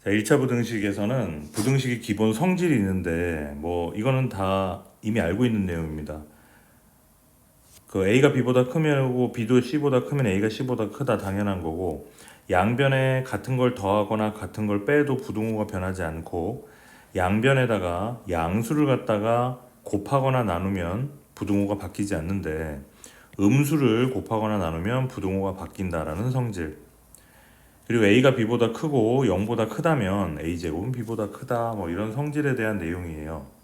자, 1차 부등식에서는 부등식의 기본 성질이 있는데 뭐 이거는 다 이미 알고 있는 내용입니다. 그 A가 B보다 크면고 B도 C보다 크면 A가 C보다 크다 당연한 거고, 양변에 같은 걸 더하거나 같은 걸 빼도 부등호가 변하지 않고, 양변에다가 양수를 갖다가 곱하거나 나누면 부등호가 바뀌지 않는데, 음수를 곱하거나 나누면 부등호가 바뀐다라는 성질. 그리고 A가 B보다 크고 0보다 크다면 A제곱은 B보다 크다, 뭐 이런 성질에 대한 내용이에요.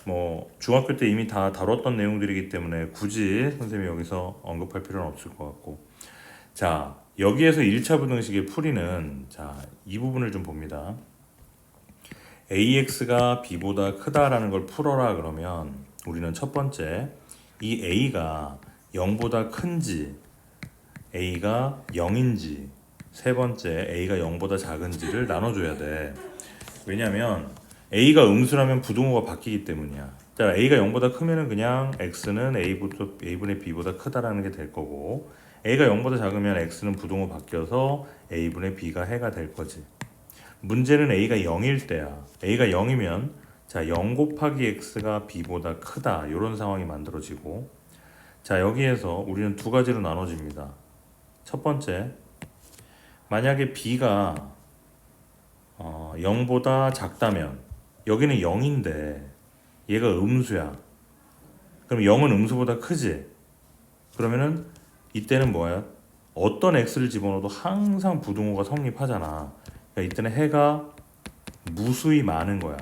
뭐 중학교 때 이미 다 다뤘던 내용들이기 때문에 굳이 선생님이 여기서 언급할 필요는 없을 것 같고, 자, 여기에서 1차 부등식의 풀이는, 자, 이 부분을 좀 봅니다. AX가 B보다 크다라는 걸 풀어라 그러면 우리는 첫 번째, 이 A가 0보다 큰지 A가 0인지, 세 번째 A가 0보다 작은지를 나눠줘야 돼. 왜냐면 A가 음수라면 부등호가 바뀌기 때문이야. 자, A가 0보다 크면은 그냥 X는 A분의 B보다 크다라는 게 될 거고, A가 0보다 작으면 X는 부등호 바뀌어서 A분의 B가 해가 될 거지. 문제는 A가 0일 때야. A가 0이면 자, 0 곱하기 X가 B보다 크다, 이런 상황이 만들어지고, 자, 여기에서 우리는 두 가지로 나눠집니다. 첫 번째, 만약에 B가 0보다 작다면, 여기는 0인데 얘가 음수야. 그럼 0은 음수보다 크지? 그러면은 이때는 뭐야? 어떤 x를 집어넣어도 항상 부등호가 성립하잖아. 그러니까 이때는 해가 무수히 많은 거야.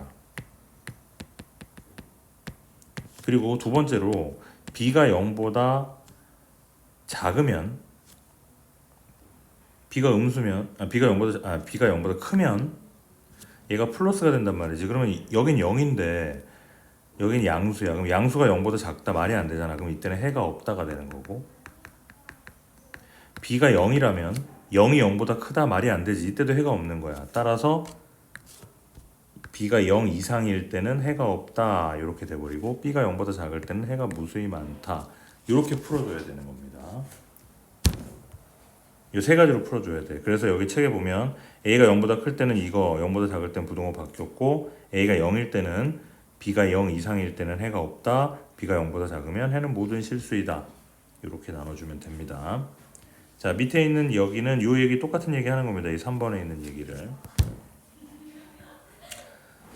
그리고 두 번째로 b가 0보다 작으면, b가 음수면, b가 0보다 크면 얘가 플러스가 된단 말이지. 그러면 여긴 0인데 여긴 양수야. 그럼 양수가 0보다 작다, 말이 안 되잖아. 그럼 이때는 해가 없다가 되는 거고, b가 0이라면 0이 0보다 크다, 말이 안 되지. 이때도 해가 없는 거야. 따라서 b가 0 이상일 때는 해가 없다, 이렇게 돼버리고, b가 0보다 작을 때는 해가 무수히 많다, 이렇게 풀어줘야 되는 겁니다. 이 세 가지로 풀어줘야 돼. 그래서 여기 책에 보면 a가 0보다 클 때는 이거, 0보다 작을 때는 부등호 바뀌었고, a가 0일 때는, b가 0 이상일 때는 해가 없다, b가 0보다 작으면 해는 모든 실수이다, 이렇게 나눠주면 됩니다. 자, 밑에 있는 여기는 요 얘기 똑같은 얘기 하는 겁니다. 이 3번에 있는 얘기를.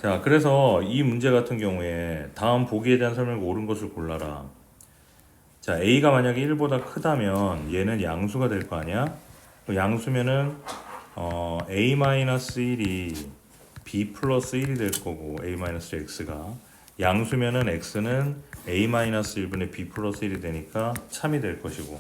자, 그래서 이 문제 같은 경우에 다음 보기에 대한 설명을 옳은 것을 골라라. 자, A가 만약에 1보다 크다면 얘는 양수가 될 거 아니야? 양수면은 A-1이 B 플러스 1이 될 거고, A-X가 양수면은 X는 A-1분의 B 플러스 1이 되니까 참이 될 것이고,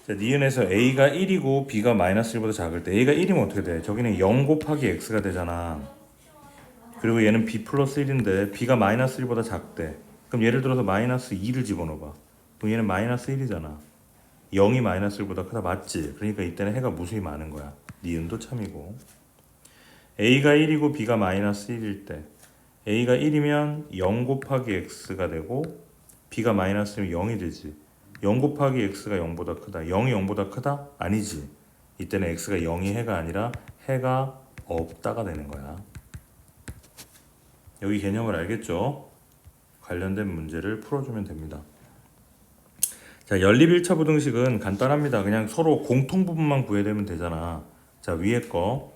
자, 니은에서 A가 1이고 B가 마이너스 1보다 작을 때 A가 1이면 어떻게 돼? 저기는 0 곱하기 X가 되잖아. 그리고 얘는 B 플러스 1인데 B가 마이너스 1보다 작대. 그럼 예를 들어서 마이너스 2를 집어넣어봐. 그럼 얘는 마이너스 1이잖아. 0이 마이너스 1보다 크다, 맞지? 그러니까 이때는 해가 무수히 많은 거야. 니은도 참이고. A가 1이고 B가 마이너스 1일 때 A가 1이면 0 곱하기 X가 되고, B가 마이너스면 0이 되지. 0 곱하기 X가 0보다 크다. 0이 0보다 크다? 아니지. 이때는 X가 0이 해가 아니라 해가 없다가 되는 거야. 여기 개념을 알겠죠? 관련된 문제를 풀어주면 됩니다. 자, 연립 1차 부등식은 간단합니다. 그냥 서로 공통 부분만 구해내면 되잖아. 자, 위에 거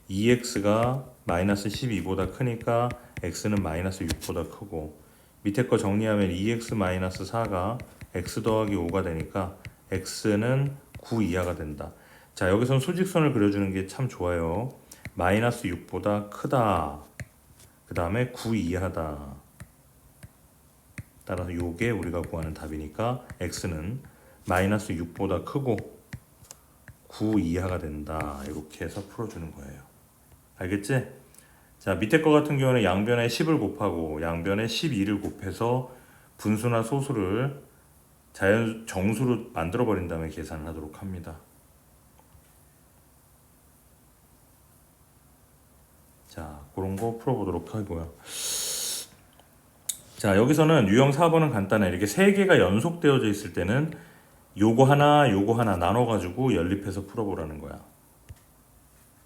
2x가 마이너스 12보다 크니까 x는 마이너스 6보다 크고, 밑에 거 정리하면 2x 마이너스 4가 x 더하기 5가 되니까 x는 9 이하가 된다. 자, 여기선 수직선을 그려주는 게 참 좋아요. 마이너스 6보다 크다, 그 다음에 9 이하다. 따라서 요게 우리가 구하는 답이니까 x는 마이너스 6보다 크고 9 이하가 된다, 이렇게 해서 풀어주는 거예요. 알겠지? 자, 밑에 거 같은 경우는 양변에 10을 곱하고 양변에 12를 곱해서 분수나 소수를 정수로 만들어 버린 다음에 계산을 하도록 합니다. 자, 그런 거 풀어보도록 하고요. 자, 여기서는 유형 4번은 간단해. 이렇게 세 개가 연속되어져 있을 때는 요거 하나 나눠가지고 연립해서 풀어보라는 거야.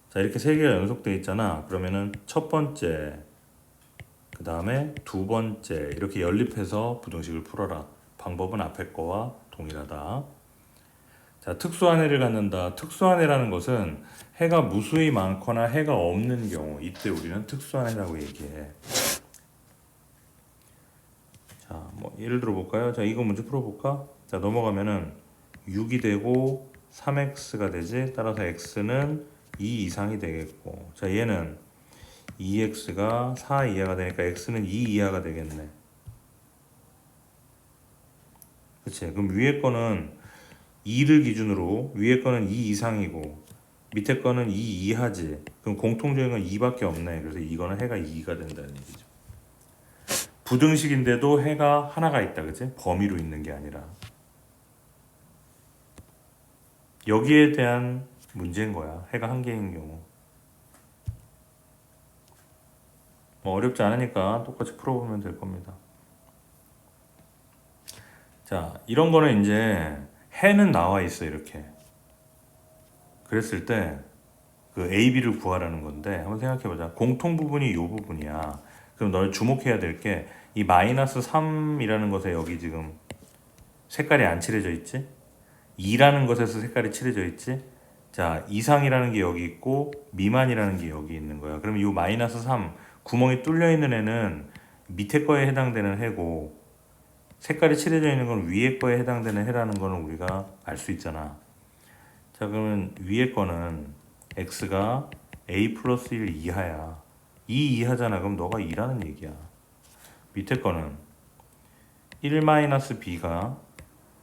자, 이렇게 세 개가 연속돼 있잖아. 그러면은 첫 번째, 그 다음에 두 번째 이렇게 연립해서 부등식을 풀어라. 방법은 앞에 거와 동일하다. 자, 특수한 해를 갖는다. 특수한 해라는 것은 해가 무수히 많거나 해가 없는 경우, 이때 우리는 특수한 해라고 얘기해. 자, 뭐 예를 들어 볼까요? 자, 이거 문제 풀어볼까? 자, 넘어가면은 6이 되고 3x가 되지. 따라서 x는 2 이상이 되겠고, 자, 얘는 2x가 4 이하가 되니까 x는 2 이하가 되겠네. 그치? 그럼 위에 거는 2를 기준으로 위에 거는 2 이상이고 밑에 거는 2 이하지. 그럼 공통적인 건 2밖에 없네. 그래서 이거는 해가 2가 된다는 얘기죠. 부등식인데도 해가 하나가 있다, 그치? 범위로 있는 게 아니라. 여기에 대한 문제인 거야. 해가 한 개인 경우. 뭐 어렵지 않으니까 똑같이 풀어보면 될 겁니다. 자, 이런 거는 이제 해는 나와 있어, 이렇게. 그랬을 때 그 A, B를 구하라는 건데 한번 생각해보자. 공통 부분이 이 부분이야. 그럼 널 주목해야 될 게 이 마이너스 3이라는 것에 여기 지금 색깔이 안 칠해져 있지? 2라는 것에서 색깔이 칠해져 있지? 자, 이상이라는 게 여기 있고 미만이라는 게 여기 있는 거야. 그럼 이 마이너스 3 구멍이 뚫려 있는 애는 밑에 거에 해당되는 해고, 색깔이 칠해져 있는 건 위에 거에 해당되는 해라는 거는 우리가 알 수 있잖아. 자, 그러면 위에 거는 x가 a 플러스 1 이하야. 2 이하잖아. 그럼 너가 2라는 얘기야. 밑에 거는 1 마이너스 b가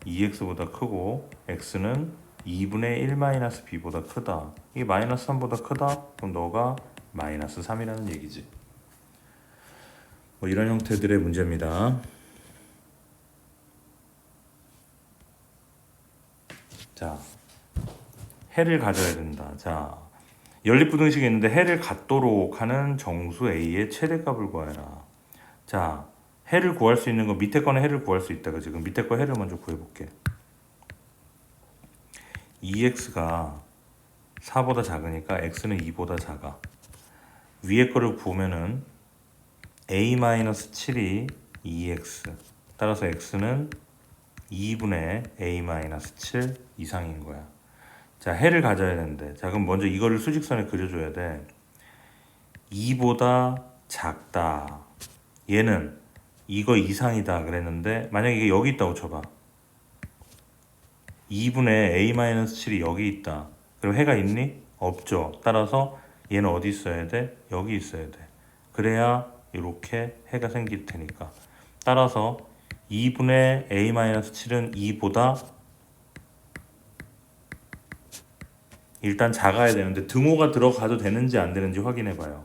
2x보다 크고 x는 2분의 1 마이너스 b보다 크다. 이게 마이너스 3보다 크다? 그럼 너가 마이너스 3이라는 얘기지. 뭐 이런 형태들의 문제입니다. 자, 해를 가져야 된다. 자, 연립부등식이 있는데 해를 갖도록 하는 정수 A의 최대값을 구하라. 자, 해를 구할 수 있는 거 밑에 거는 해를 구할 수 있다. 그지? 그럼 밑에 거 해를 먼저 구해볼게. 2x가 4보다 작으니까 x는 2보다 작아. 위에 거를 보면은 a-7이 2x. 따라서 x는 2분의 a-7 이상인 거야. 자, 해를 가져야 되는데, 자, 그럼 먼저 이거를 수직선에 그려줘야 돼. 2보다 작다. 얘는 이거 이상이다 그랬는데, 만약에 이게 여기 있다고 쳐봐. 2분의 a-7이 여기 있다. 그럼 해가 있니? 없죠. 따라서 얘는 어디 있어야 돼? 여기 있어야 돼. 그래야 이렇게 해가 생길 테니까. 따라서 2분의 a-7은 2보다 일단 작아야 되는데 등호가 들어가도 되는지 안 되는지 확인해 봐요.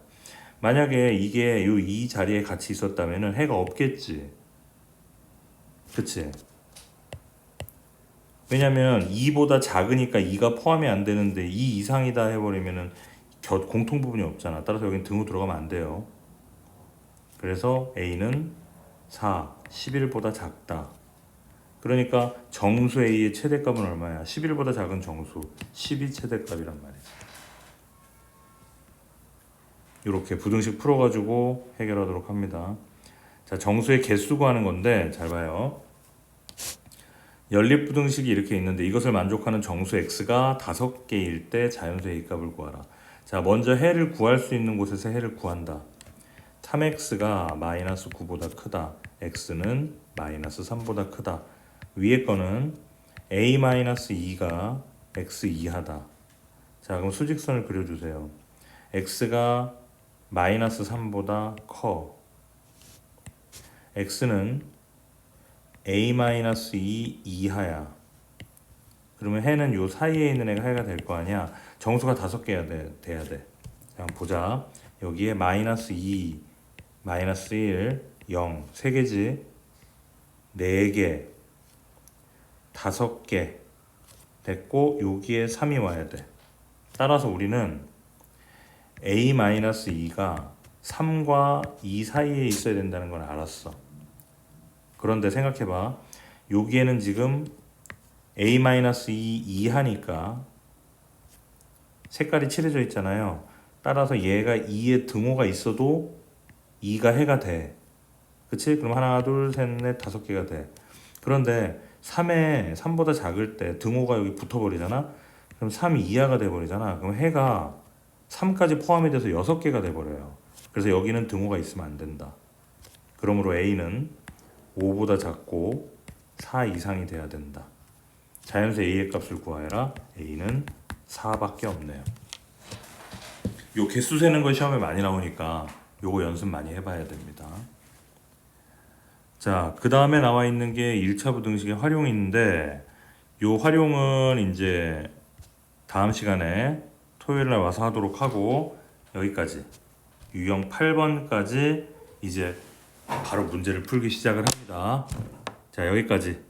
만약에 이게 이 자리에 같이 있었다면 해가 없겠지. 그치? 왜냐면 2보다 작으니까 2가 포함이 안 되는데 2 이상이다 해버리면은 공통 부분이 없잖아. 따라서 여기는 등호 들어가면 안 돼요. 그래서 A는 4, 11보다 작다. 그러니까 정수 A의 최대값은 얼마야? 11보다 작은 정수 12 최대값이란 말이지. 이렇게 부등식 풀어가지고 해결하도록 합니다. 자, 정수의 개수 구하는 건데 잘 봐요. 연립부등식이 이렇게 있는데 이것을 만족하는 정수 x가 5개일 때 자연수 a값을 구하라. 자, 먼저 해를 구할 수 있는 곳에서 해를 구한다. 3x가 마이너스 9보다 크다. x는 마이너스 3보다 크다. 위에 거는 a-2가 x 이하다. 자, 그럼 수직선을 그려주세요. x가 마이너스 3보다 커. x는 a-2 이하야. 그러면 해는 요 사이에 있는 애가 해가 될 거 아니야. 정수가 5개야 돼야 돼. 자, 보자. 여기에 마이너스 2, 마이너스 1, 0 3개지. 4개, 5개 됐고 여기에 3이 와야 돼. 따라서 우리는 a-2가 3과 2 사이에 있어야 된다는 걸 알았어. 그런데 생각해봐. 여기에는 지금 a-2 이하니까 색깔이 칠해져 있잖아요. 따라서 얘가 2에 등호가 있어도 2가 해가 돼. 그치? 그럼 하나, 둘, 셋, 넷, 5개가 돼. 그런데 3보다 작을 때 등호가 여기 붙어버리잖아? 그럼 3이 이하가 돼버리잖아. 그럼 해가 3까지 포함이 돼서 6개가 돼버려요. 그래서 여기는 등호가 있으면 안 된다. 그러므로 A는 5보다 작고 4 이상이 돼야 된다. 자연수 A의 값을 구하여라. A는 4밖에 없네요. 요 개수 세는 거 시험에 많이 나오니까 요거 연습 많이 해봐야 됩니다. 자, 그 다음에 나와 있는 게 1차 부등식의 활용인데 요 활용은 이제 다음 시간에 토요일 날 와서 하도록 하고 여기까지 유형 8번까지 이제 바로 문제를 풀기 시작을 합니다. 자, 여기까지